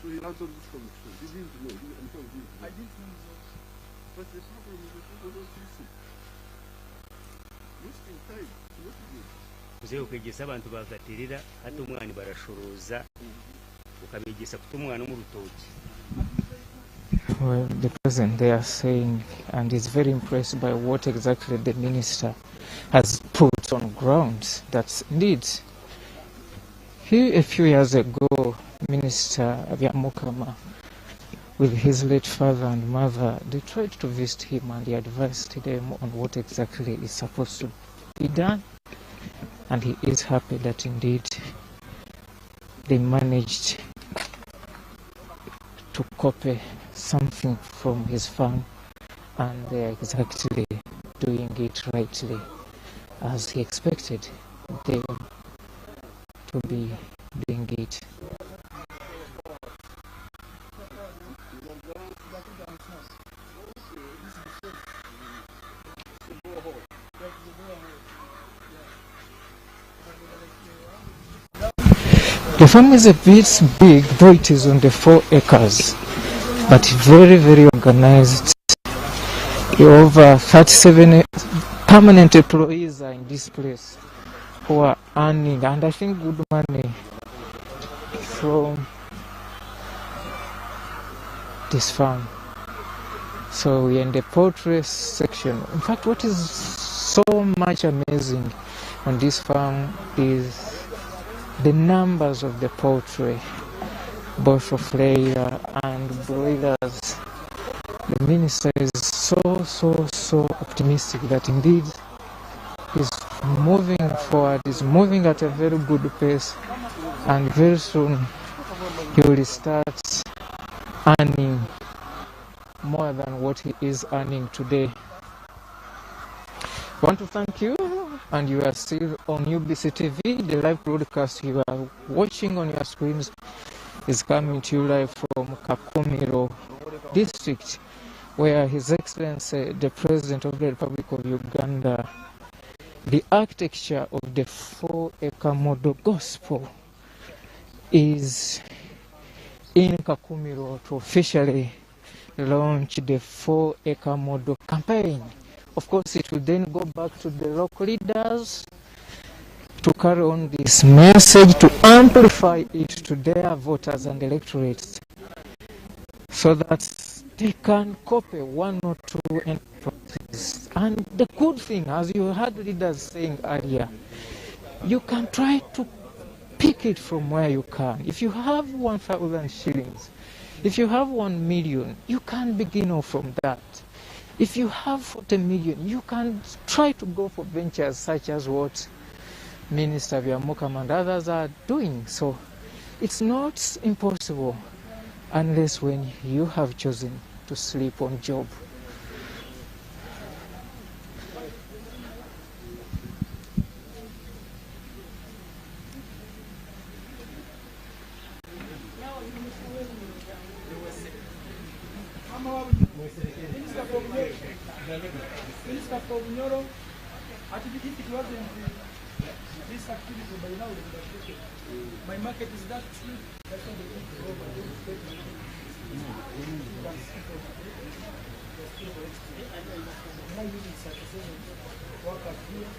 So he answered this question. He didn't know. I'm sure he didn't know. I didn't know. But the problem is that people don't listen. Wasting time. What to do? Uze ukegesa abantu bagatirira hata umwana barashuruza ukabigisa kuta umwana mu rutoki. Well, the president, they are saying, and is very impressed by what exactly the minister has put on ground. That indeed, a few years ago, Minister Byamukama, with his late father and mother, they tried to visit him and he advised them on what exactly is supposed to be done. And he is happy that indeed they managed to copy something from his farm, and they are exactly doing it rightly as he expected them to be doing it. The farm is a bit big, though it is on the 4 acres, but very, very organized. Over 37 permanent employees are in this place who are earning, and I think good money from this farm. So we're in the poultry section. In fact, what is so much amazing on this farm is the numbers of the poultry, both of layer and broilers. The minister is so optimistic that indeed is moving forward, is moving at a very good pace, and very soon he will start earning more than what he is earning today. I want to thank you, and you are still on UBC TV. The live broadcast you are watching on your screens is coming to you live from Kakumiro district, where His Excellency the President of the Republic of Uganda, the architecture of the 4-acre model gospel is in Kakumiro to officially launch the 4-acre model campaign. Of course, it will then go back to the local leaders to carry on this message, to amplify it to their voters and electorates, so that they can copy 1 or 2 enterprises. And the good thing, as you heard leaders saying earlier, you can try to pick it from where you can. If you have 1,000 shillings, if you have 1 million, you can begin off from that. If you have 40 million, you can try to go for ventures such as what Minister Byamukama and others are doing. So it's not impossible unless when you have chosen to sleep on job. Minister for Bunyoro, actually if it wasn't this activity by now, my market is that cheap. That's not the thing to go, but now using certification workers here.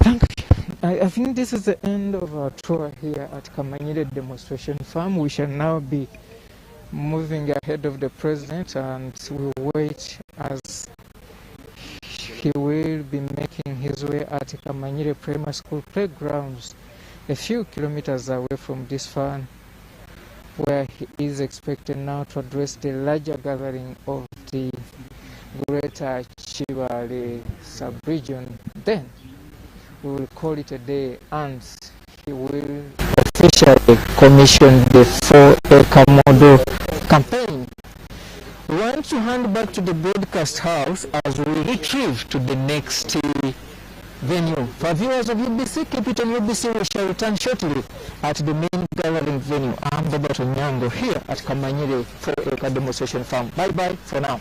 Thank you. I think this is the end of our tour here at Kamanyire Demonstration Farm. We shall now be moving ahead of the president, and we'll wait as he will be making his way at Kamanyire Primary School playgrounds, a few kilometers away from this farm, where he is expected now to address the larger gathering of the Greater Kibale sub-region. Then we will call it a day, and he will officially commission the 4-acre model campaign. We want to hand back to the broadcast house as we retrieve to the next venue. For viewers of UBC, keep it on UBC. We shall return shortly at the main gathering venue. I'm Robert Onyango here at Kamanyire 4-acre demonstration farm. Bye bye for now.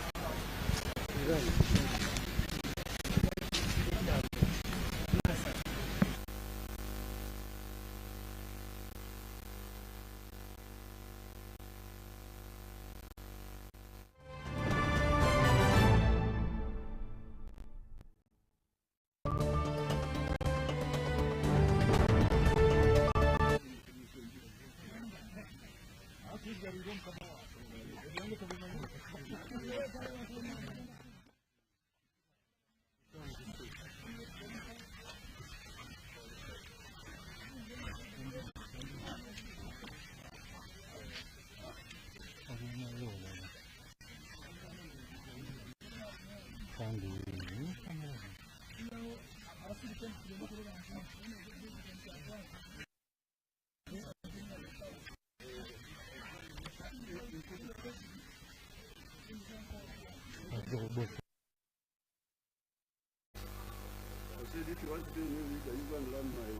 you go and learn my.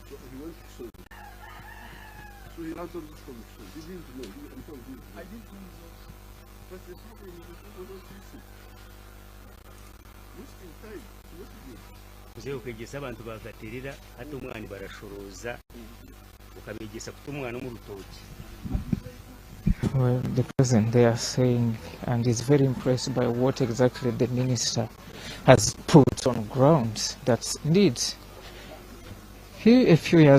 So he went to Museveni. So he answered this commission. He didn't know. I'm sure he didn't know. I didn't know so. But the problem is that people don't listen. Wasting time. What to do? uze ukegesa abantu bagaterera hati umwana barashuruza ukabigisa kuta umwana mu rutoki. Well, the president they are saying, and is very impressed by what exactly the minister has put on ground. That's indeed, a few years